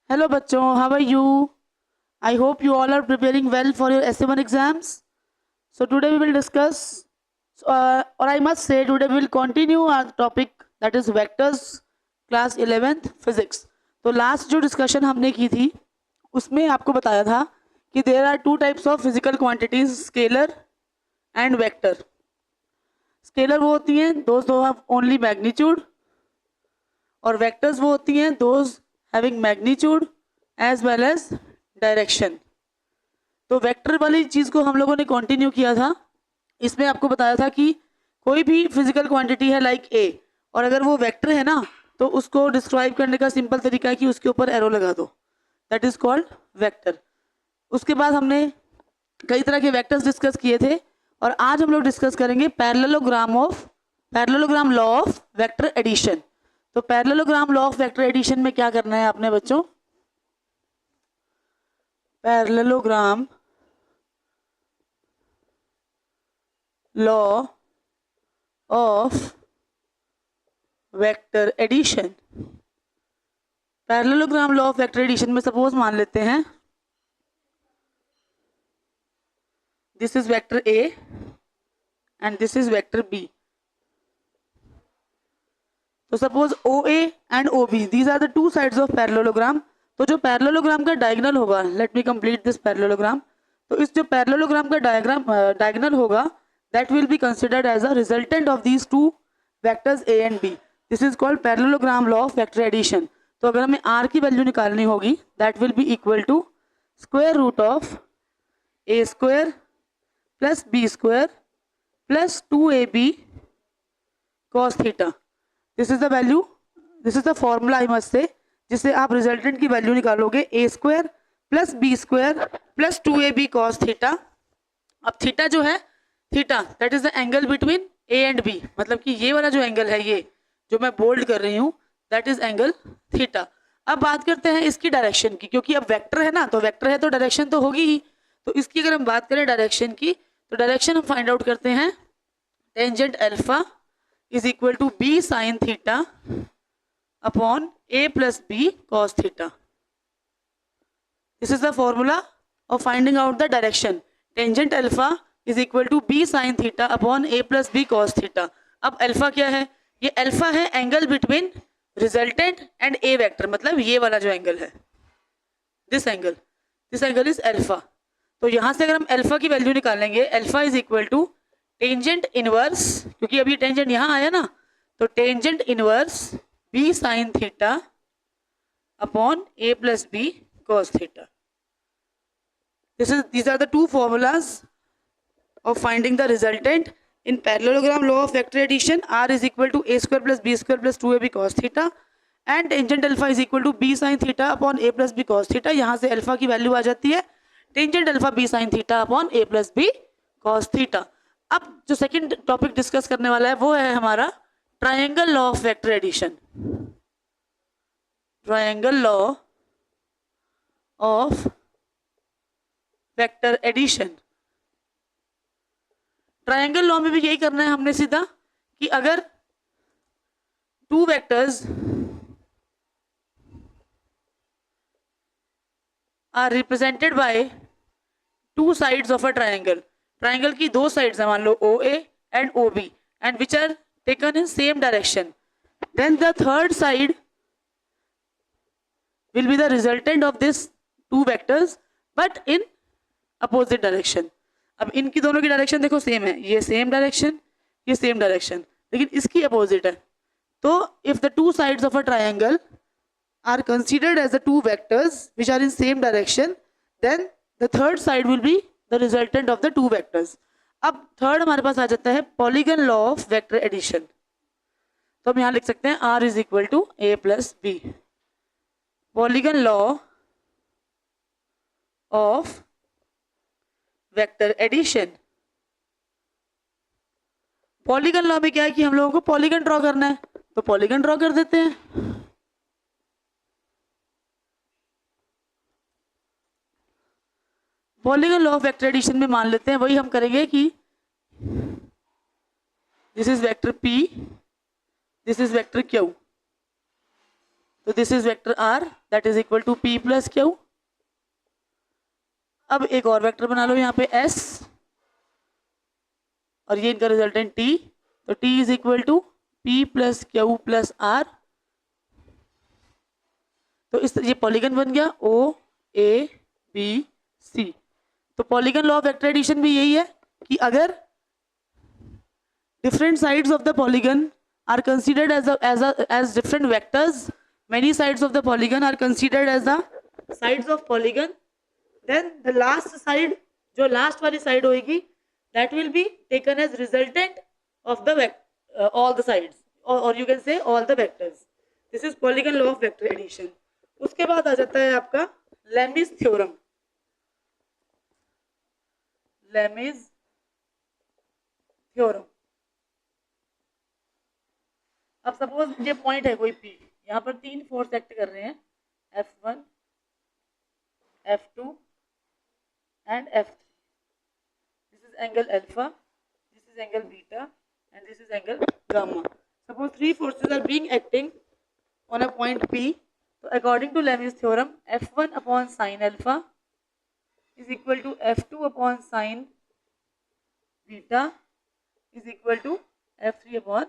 Hello बच्चों, how are you? I hope you all are preparing well for your essay 1 exams. So today we will discuss, or I must say today we will continue our topic, that is vectors, class 11th physics. तो last जो discussion हमने की थी उसमें आपको बताया था कि there are two types of physical quantities, scalar and vector. Scalar वो होती हैं दोज हैव ओनली मैग्नीट्यूड, और वेक्टर्स वो होती हैं those having magnitude as well as direction. तो वेक्टर वाली चीज़ को हम लोगों ने कंटिन्यू किया था. इसमें आपको बताया था कि कोई भी फिजिकल क्वांटिटी है लाइक ए, और अगर वो वेक्टर है ना तो उसको डिस्क्राइब करने का सिंपल तरीका है कि उसके ऊपर एरो लगा दो, दैट इज कॉल्ड वेक्टर. उसके बाद हमने कई तरह के वेक्टर्स डिस्कस किए थे, और आज हम लोग डिस्कस करेंगे parallelogram law of vector addition. तो parallelogram law of vector addition में क्या करना है आपने बच्चों? Parallelogram law of vector addition. Parallelogram law of vector addition में सपोज मान लेते हैं this is vector A and this is vector B. तो suppose O A and O B, these are the two sides of parallelogram. तो जो parallelogram का diagonal होगा, let me complete this parallelogram. तो इस जो पैरेललोग्राम का डायगोनल होगा that will be considered as a resultant of these two vectors A and B. This is called parallelogram law of vector addition. तो अगर हमें आर की वैल्यू निकालनी होगी that will be equal to square root of A square plus B square plus 2ab cos theta. This is the value, this is the formula I must say, जिससे आप resultant की value निकालोगे A square plus B square plus 2ab cos theta. अब theta जो है, theta that is the angle between A and B, मतलब कि ये वाला जो एंगल है, ये जो मैं बोल्ड कर रही हूँ दैट इज एंगल थीटा. अब बात करते हैं इसकी डायरेक्शन की, क्योंकि अब वेक्टर है ना, तो वेक्टर है तो डायरेक्शन तो होगी ही. तो इसकी अगर हम बात करें डायरेक्शन की, तो डायरेक्शन हम फाइंड आउट करते हैं tangent alpha is equal to B sine theta upon A plus B cos theta. This is the formula of finding out the direction. Tangent alpha is equal to B sine theta upon A plus B cos theta. अब alpha क्या है? ये alpha है angle between resultant and A vector, मतलब ये वाला जो angle है, दिस एंगल इज अल्फा. तो यहां से अगर हम अल्फा की वैल्यू निकालेंगे, alpha is equal to tangent inverse, क्योंकि अभी टेंजेंट यहां आया ना, तो tangent inverse B sine theta upon A plus B cos theta. These are the two formulas of finding the resultant in parallelogram law of vector addition. R is equal to a square plus b square plus 2ab cos theta and tangent alpha is equal to b sin theta upon a plus b cos theta. यहाँ से alpha की value आ जाती है tangent alpha b sin theta upon a plus b cos theta. अब जो second topic discuss करने वाला है वो है हमारा triangle law of vector addition. Triangle law of vector addition. Triangle law में भी यही करना है हमने सीधा कि अगर two vectors are represented by two sides of a triangle, triangle की दो साइड्स हैं, मान लो O A and O B, and which are taken in same direction, then the third side will be the resultant of this two vectors but in opposite direction. अब इनकी दोनों की direction देखो सेम है, ये सेम डायरेक्शन, ये same direction, लेकिन इसकी अपोजिट है. तो if the two sides of a triangle are considered as the two vectors which are in same direction, then the third side will be the resultant of the two vectors. अब third हमारे पास आ जाता है polygon law of vector addition. तो हम यहाँ लिख सकते हैं R is equal to A plus B. Polygon law of vector addition. Polygon law में क्या है कि हम लोगों को पॉलीगन ड्रॉ करना है, तो पॉलीगन ड्रॉ कर देते हैं. Polygon law of vector addition में मान लेते हैं वही हम करेंगे कि this is vector P, this is vector Q. तो this is vector r that is equal to p plus Q. अब एक और वेक्टर बना लो यहाँ पे s और ये इनका रिजल्टेंट t, तो t is equal to p plus Q plus r। तो इस ये पॉलीगन बन गया o a b c। तो polygon law of vector addition भी यही है कि अगर different sides of the polygon are considered as different vectors, many sides of the polygon are considered as the sides of polygon, then the last side, जो last वाली side होगी, that will be taken as resultant of the all the sides, or you can say all the vectors. This is polygon law of vector addition. उसके बाद आ जाता है आपका Lami's theorem. Lami's theorem, अब suppose ये point है कोई P, यहाँ पर तीन फोर्स एक्ट कर रहे हैं F1, F2 and F3। This is angle alpha, this is angle beta and this is angle gamma. Suppose three forces are being acting on a point P, तो according to Lami's theorem F1 upon sine alpha is equal to F2 upon sine beta is equal to F3 upon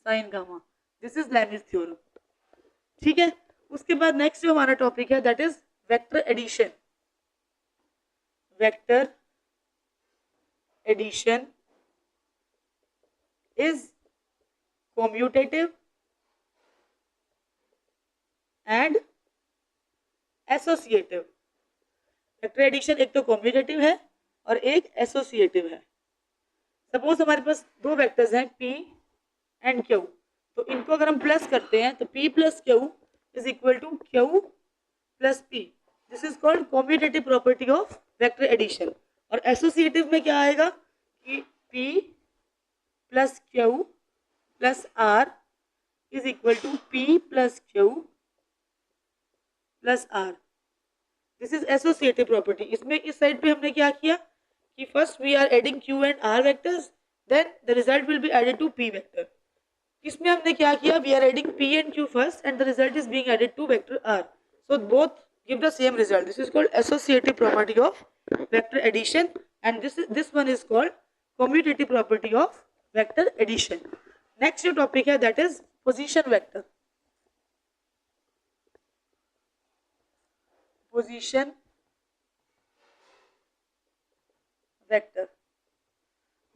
sine gamma. This is Lami's theorem. ठीक है, उसके बाद next जो हमारा topic है that is vector addition. Vector addition is commutative and associative. Vector addition एक तो commutative है और एक एसोसिएटिव है। सपोज हमारे पास दो वेक्टर्स हैं P एंड Q, तो इनको अगर हम प्लस करते हैं तो P plus Q is equal to Q plus P। This is called commutative property of vector addition. और एसोसिएटिव में क्या आएगा कि P plus Q plus R is equal to P plus Q plus R। This is associative property. इसमें इस side पे हमने क्या किया कि first we are adding Q and R vectors, then the result will be added to P vector. इसमें हमने क्या किया, we are adding P and Q first and the result is being added to vector R, so both give the same result. This is called associative property of vector addition and this one is called commutative property of vector addition. Next जो topic है that is position vector. Position vector,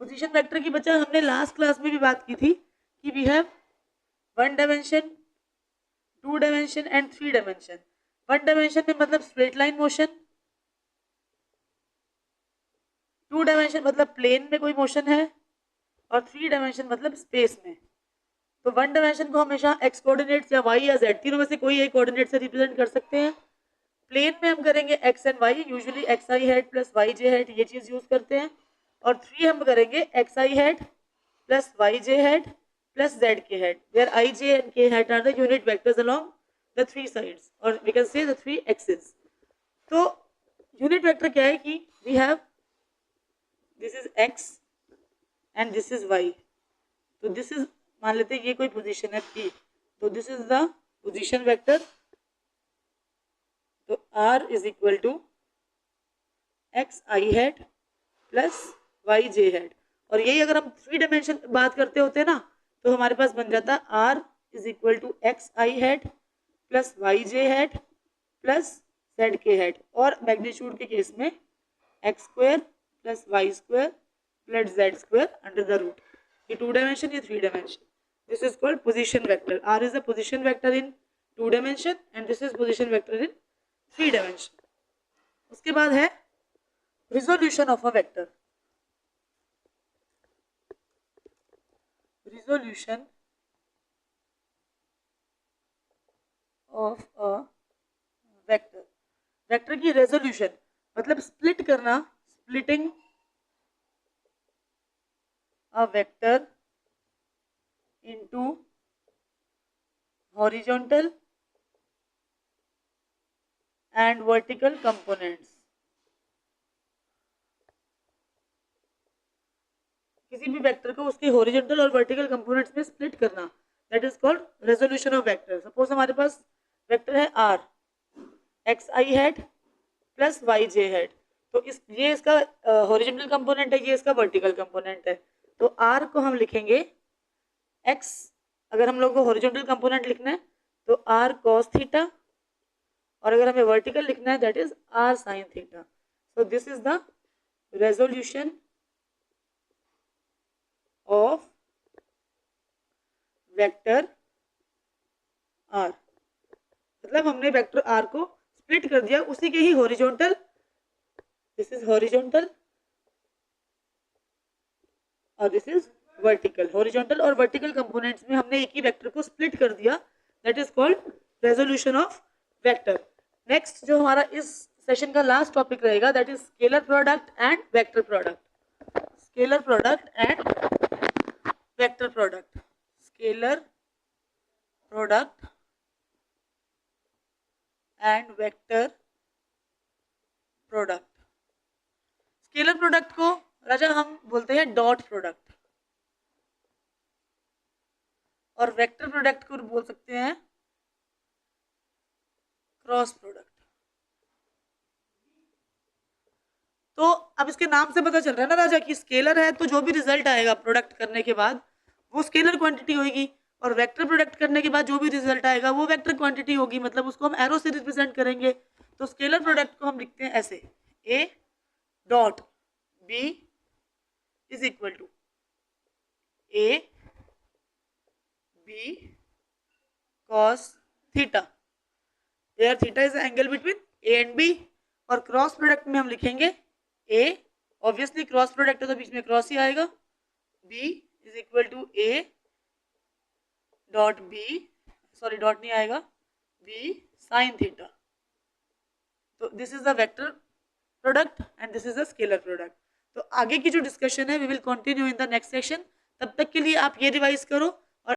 position vector की बच्चा हमने last class में भी बात की थी कि we have one dimension, two dimension and three dimension. One dimension में मतलब straight line motion, two dimension मतलब प्लेन में कोई मोशन है, और थ्री डायमेंशन मतलब स्पेस में। तो वन डायमेंशन को हमेशा एक्स कोऑर्डिनेट्स या वाई या जेड तीनों में से कोई एक कोऑर्डिनेट से रिप्रेजेंट कर सकते हैं। प्लेन में हम करेंगे X and Y, usually X I hat plus Y J hat, ये चीज यूज करते हैं। और थ्री हम करेंगे X I hat plus Y J hat plus Z K hat, where I J and K hat are the unit vectors along the three sides, और we can say the three axis. तो unit vector क्या है कि we have this is X and this is why. तो this is, मान लेते हैं ये कोई पोजीशन है P, तो this is the position vector. तो R is equal to X I hat plus Y J hat, और यही अगर हम थ्री डायमेंशन बात करते होते ना तो हमारे पास बन जाता R is equal to X I hat plus Y J hat plus Z K hat, और मैग्नीट्यूड के केस में X square plus Y square plus Z square under the root. ये टू डायमेंशन, ये three dimension. This is called position vector. R is a position vector in two dimension and this is position vector in three dimension. उसके बाद है resolution of a vector. Resolution of a vector, vector की resolution मतलब split करना, splitting a vector into horizontal and vertical components. किसी भी vector को उसके हॉरिजॉन्टल और वर्टिकल कंपोनेंट्स में स्प्लिट करना। That is called resolution of vector. Suppose हमारे पास वेक्टर है r, x I hat plus Y J head, तो ये इसका हॉरिजॉन्टल कंपोनेंट है, ये इसका वर्टिकल कंपोनेंट है। तो r को हम लिखेंगे x, अगर हम लोग को हॉरिजॉन्टल कंपोनेंट लिखना है तो r cos थीटा, और अगर हमें वर्टिकल लिखना है that is r sin theta. So this is the resolution of vector r। मतलब हमने वेक्टर r को स्प्लिट कर दिया, उसी के ही हॉरिजॉन्टल, दिस इज हॉरिजॉन्टल और दिस इज वर्टिकल। हॉरिजॉन्टल और वर्टिकल कंपोनेंट्स में हमने एक ही वेक्टर को स्प्लिट कर दिया, that is called resolution of vector. Next जो हमारा इस सेशन का लास्ट टॉपिक रहेगा that is scalar product and vector product. Scalar product and vector product. Scalar product and vector product. Scalar product को राजा हम बोलते हैं डॉट प्रोडक्ट, और वेक्टर प्रोडक्ट को बोल सकते हैं क्रॉस प्रोडक्ट। तो अब इसके नाम से पता चल रहा है ना राजा कि स्केलर है तो जो भी रिजल्ट आएगा प्रोडक्ट करने के बाद वो स्केलर क्वांटिटी होगी, और वेक्टर प्रोडक्ट करने के बाद जो भी रिजल्ट आएगा वो वेक्टर क्वांटिटी होगी, मतलब उसको हम एरो से रिप्रेजेंट करेंगे। तो स्केलर प्रोडक्ट को हम लिखते हैं ऐसे, A dot B is equal to A B cos theta, where theta is the angle between A and B. और क्रॉस प्रोडक्ट में हम लिखेंगे ए, ऑब्वियसली क्रॉस प्रोडक्ट है तो बीच में क्रॉस ही आएगा, B is equal to A dot B, sorry dot नहीं आएगा, बी साइन थीटा। तो this is the vector product and this is the scalar product. तो आगे की जो डिस्कशन है we will continue in the next session. तब तक के लिए आप ये रिवाइज करो